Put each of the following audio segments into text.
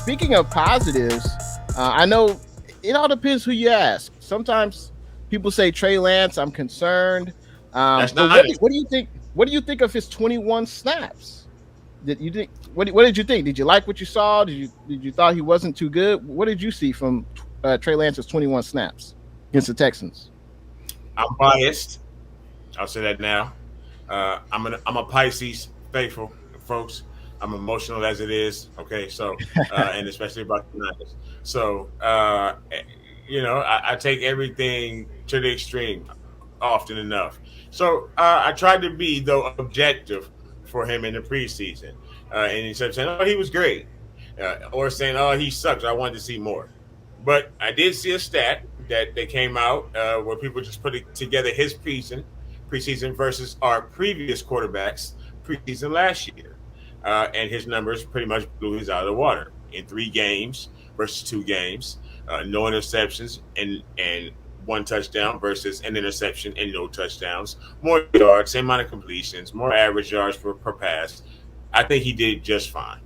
Speaking of positives, I know it all depends who you ask. Sometimes people say Trey Lance. I'm concerned. That's But not it. what do you think? What do you think of his 21 snaps? Did you think? What did you think? Did you like what you saw? Did you thought he wasn't too good? What did you see from Trey Lance's 21 snaps against the Texans? I'm biased. I'll say that now. I'm a Pisces faithful, folks. I'm emotional as it is. Okay, so and especially about the Niners. So I take everything to the extreme often enough. So I tried to be though objective for him in the preseason, and instead of saying, "Oh, he was great," or saying, "Oh, he sucks," I wanted to see more. But I did see a stat that they came out where people just put it together his preseason versus our previous quarterbacks preseason last year, and his numbers pretty much blew his out of the water in 3 games versus 2 games, no interceptions and 1 touchdown versus an interception and no touchdowns, more yards, same amount of completions, more average yards per pass. I think he did just fine.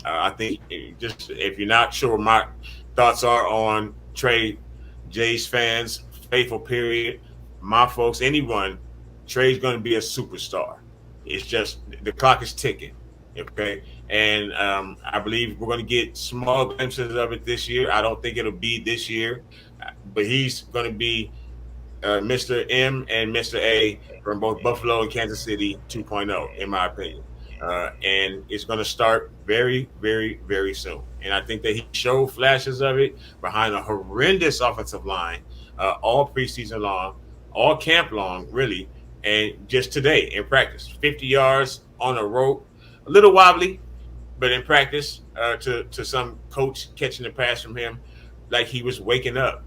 I think just if you're not sure, my thoughts are on Trey, Jays fans, faithful period, my folks, anyone. Trey's going to be a superstar. It's just the clock is ticking. Okay, and I believe we're going to get small glimpses of it this year. I don't think it'll be this year, but he's going to be Mr. M and Mr. A from both Buffalo and Kansas City 2.0, in my opinion. And it's going to start very, very, very soon. And I think that he showed flashes of it behind a horrendous offensive line all preseason long, all camp long, really. And just today in practice, 50 yards on a rope, a little wobbly, but in practice, to some coach catching the pass from him, like he was waking up.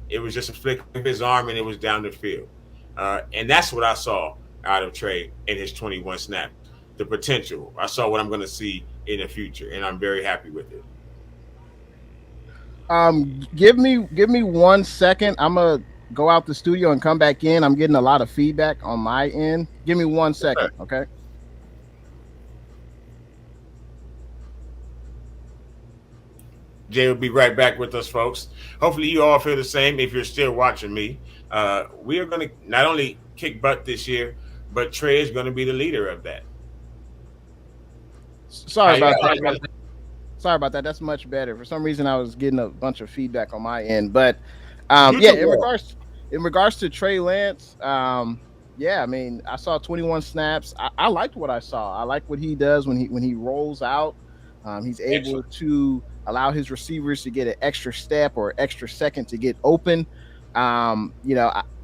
It was just a flick of his arm, and it was down the field. And that's what I saw out of Trey in his 21 snaps. The potential. I saw what I'm going to see in the future, and I'm very happy with it. Give me 1 second. I'm gonna go out the studio and come back in. I'm getting a lot of feedback on my end. Give me 1 second, okay? Jay will be right back with us, folks. Hopefully, you all feel the same if you're still watching me. We are going to not only kick butt this year, but Trey is going to be the leader of that. Sorry about that. Sorry about that. That's much better. For some reason, I was getting a bunch of feedback on my end. But yeah, YouTube world. In regards to Trey Lance, yeah, I mean, I saw 21 snaps. I liked what I saw. I like what he does when he rolls out. He's able Excellent. to allow his receivers to get an extra step or extra second to get open. I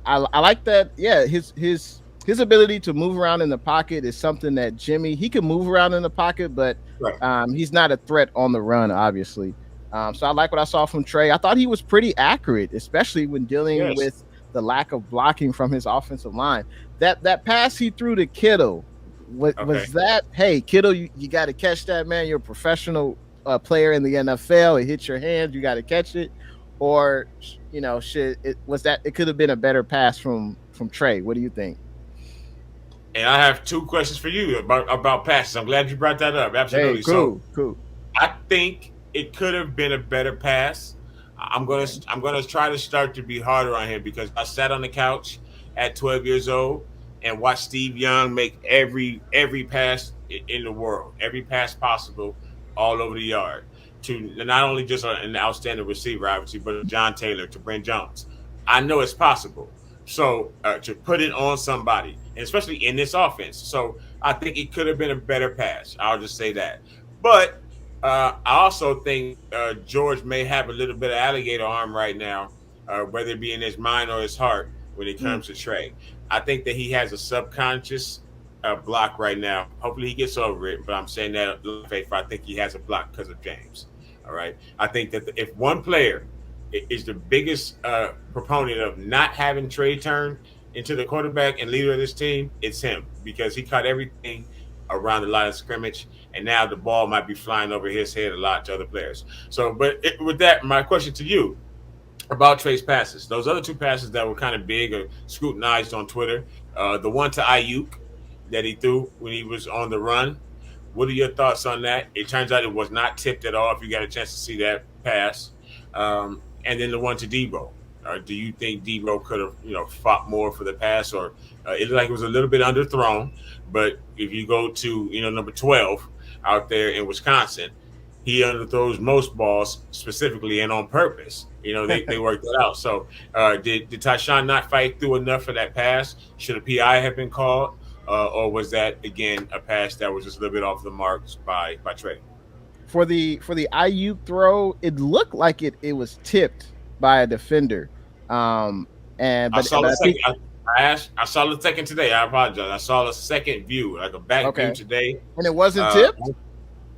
like that. Yeah, his ability to move around in the pocket is something that Jimmy, he can move around in the pocket, but Right. he's not a threat on the run, obviously. So I like what I saw from Trey. I thought he was pretty accurate, especially when dealing Yes. with the lack of blocking from his offensive line. That pass he threw to Kittle, Okay. was that? Hey, Kittle, you got to catch that, man. You're a professional player in the NFL. It hits your hands, you got to catch it. Or shit, it was that it could have been a better pass from Trey. What do you think? And I have 2 questions for you about passes. I'm glad you brought that up. Hey, Absolutely. So cool. I think it could have been a better pass. I'm gonna try to start to be harder on him because I sat on the couch at 12 years old and watched Steve Young make every pass in the world, every pass possible, all over the yard. To not only just an outstanding receiver, obviously, but John Taylor, to Brent Jones. I know it's possible. So to put it on somebody, and especially in this offense, so I think it could have been a better pass. I'll just say that. But I also think George may have a little bit of alligator arm right now, whether it be in his mind or his heart when it Mm. comes to Trey. I think that he has a subconscious block right now. Hopefully he gets over it, but I'm saying that faith. I think he has a block because of James. All right. I think that if one player is the biggest proponent of not having Trey turn into the quarterback and leader of this team, it's him because he caught everything around the line of scrimmage, and now the ball might be flying over his head a lot to other players. So, with that, my question to you about Trey's passes, those other 2 passes that were kind of big or scrutinized on Twitter, the one to Ayuk that he threw when he was on the run, What are your thoughts on that? It turns out it was not tipped at all. If you got a chance to see that pass, and then the one to Debo. Do you think Debo could have, fought more for the pass, or it looked like it was a little bit underthrown? But if you go to, number 12 out there in Wisconsin, he underthrows most balls specifically and on purpose. They worked that out. So did Tyshawn not fight through enough for that pass? Should a PI have been called? Or was that again a pass that was just a little bit off the marks by Trey? For the IU throw, it looked like it was tipped by a defender. And I but, saw but the I think second. I saw the second today. I apologize. I saw the second view, like a back view okay, today. and it wasn't Uh, tipped.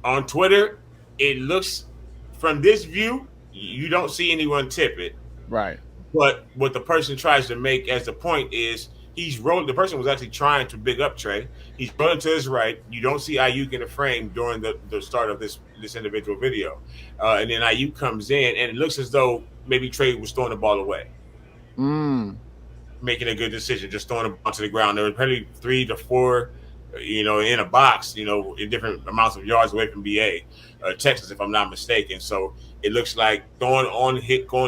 on Twitter, it looks from this view, you don't see anyone tip it. Right. But what the person tries to make as the point is he's rolling. The person was actually trying to big up Trey. He's rolling to his right. You don't see Ayuk in the frame during the start of this individual video, and then Ayuk comes in, and it looks as though maybe Trey was throwing the ball away, Mm. making a good decision, just throwing the ball to the ground. There were probably 3 to 4, in a box, in different amounts of yards away from BA, Texas, if I'm not mistaken. So it looks like going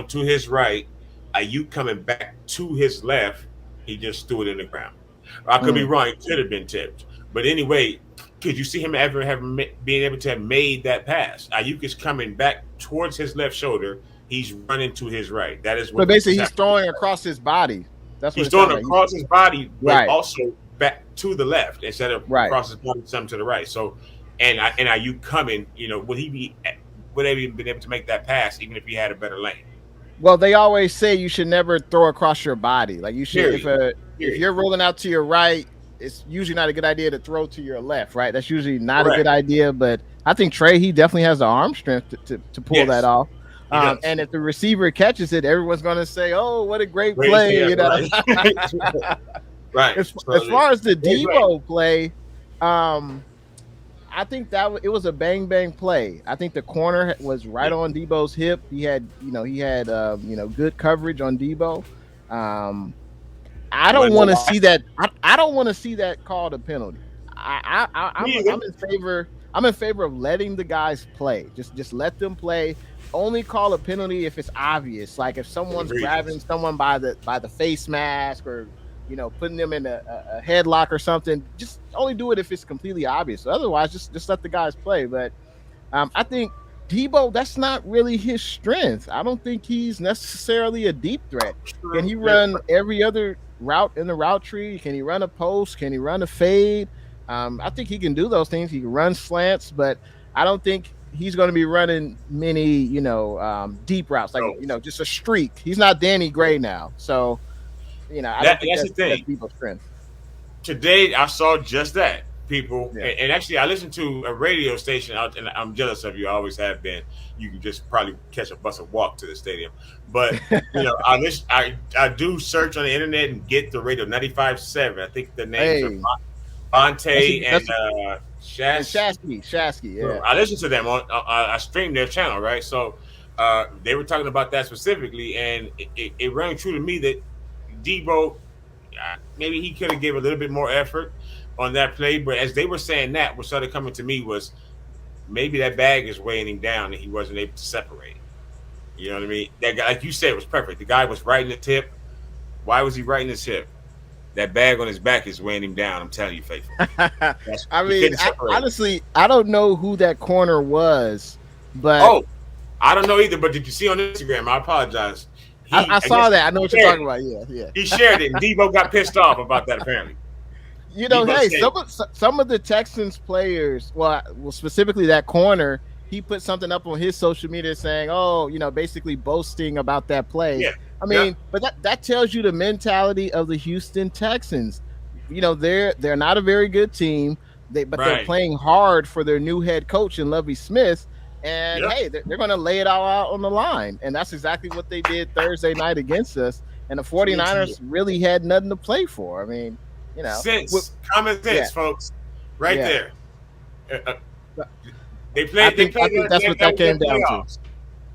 to his right, Ayuk coming back to his left, he just threw it in the ground. I could be Mm. wrong; it could have been tipped, but anyway, could you see him ever being able to have made that pass? Ayuk is coming back towards his left shoulder. He's running to his right. That is So what basically, is he's happening. throwing across his body. That's what He's it sounds throwing like. across his body, but Right. also back to the left instead of Right. across his body, some to the right. So, and are you coming? Would they have been able to make that pass even if he had a better lane? Well, they always say you should never throw across your body. Like you should, if Period. you're rolling out to your right, it's usually not a good idea to throw to your left. Right. That's usually not a Correct. good idea. But I think Trey, he definitely has the arm strength to pull Yes, that off. he does. And if the receiver catches it, everyone's going to say, "Oh, what a great Great play!" pass, You know. right? Right. As So, far as the great play. Debo play, I think it was a bang bang play. I think the corner was right Yeah. on Debo's hip. He had good coverage on Debo. I You want don't to know want to why? see that. I don't want to see that called a penalty. Me either. I'm in favor. I'm in favor of letting the guys play. Just let them play. Only call a penalty if it's obvious. Like if someone's Agreed. grabbing someone by the face mask or putting them in a headlock or something. Just only do it if it's completely obvious. Otherwise, just let the guys play. But I think Debo, that's not really his strength. I don't think he's necessarily a deep threat. Can he run every other route in the route tree? Can he run a post? Can he run a fade? I think he can do those things. He can run slants, but I don't think he's going to be running many, deep routes, like, No. just a streak. He's not Danny Gray now. So, I don't think That's the that's thing. Debo's strength. Today I saw just that, people, Yeah. and actually I listened to a radio station out, and I'm jealous of you. I always have been. You can just probably catch a bus and walk to the stadium, but I do search on the internet and get the radio 95.7. I think the names Hey, are Bonte and and Shas. Shasky, yeah. I listened to them on. I streamed their channel, right? So they were talking about that specifically, and it rang true to me that Debo, maybe he could have gave a little bit more effort on that play. But as they were saying that, what started coming to me was maybe that bag is weighing him down and he wasn't able to separate. You know what I mean? That guy, like you said, was perfect. The guy was right in the tip. Why was he right in his hip? That bag on his back is weighing him down. I'm telling you, faithful. I He mean, couldn't separate. honestly, I don't know who that corner was, but Oh, I don't know either. But did you see on Instagram? I apologize. I saw guess that. I know what you're shared talking it. about. Yeah. He shared it, and Debo got pissed off about that. Apparently, Debo Hey, said, some of the Texans players, well, specifically that corner, he put something up on his social media saying, "Oh, basically boasting about that play." yeah, I mean, but that tells you the mentality of the Houston Texans. They're not a very good team. They're right, playing hard for their new head coach in Lovie Smith. And yeah. hey, they're going to lay it all out on the line. And that's exactly what they did Thursday night against us. And the 49ers really had nothing to play for. I mean, Common sense, yeah. folks, right Yeah. there. But They played. I think that's what that came down to.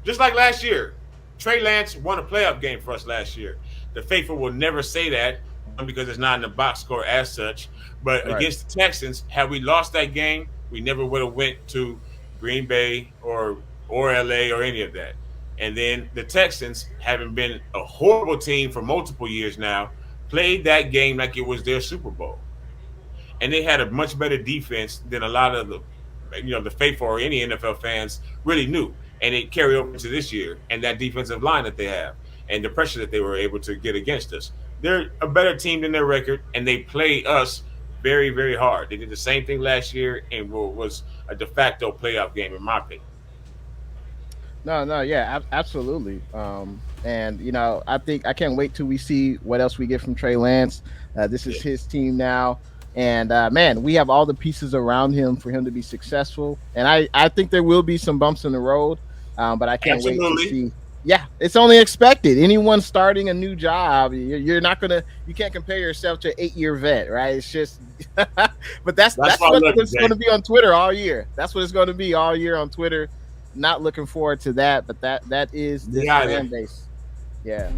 Just like last year, Trey Lance won a playoff game for us last year. The faithful will never say that, one, because it's not in the box score as such. But Right. against the Texans, had we lost that game, We never would have went to Green Bay or LA or any of that. And then the Texans, having been a horrible team for multiple years now, played that game like it was their Super Bowl. And they had a much better defense than a lot of the faithful or any NFL fans really knew. And it carried over into this year and that defensive line that they have and the pressure that they were able to get against us. They're a better team than their record, and they play us very, very hard. They did the same thing last year and was a de facto playoff game, in my opinion. No, no, yeah, absolutely. And I think I can't wait till we see what else we get from Trey Lance. This is Yeah, his team now, and man, we have all the pieces around him for him to be successful. And I think there will be some bumps in the road, but I can't wait to absolutely. see. Yeah, it's only expected. Anyone starting a new job, you're not gonna, you can't compare yourself to an 8-year vet, right? It's just, but that's That's that's why I what love you, it's going Jay. to be on Twitter all year. That's what it's going to be all year on Twitter. Not looking forward to that, but that is Me this either. fan base. Yeah.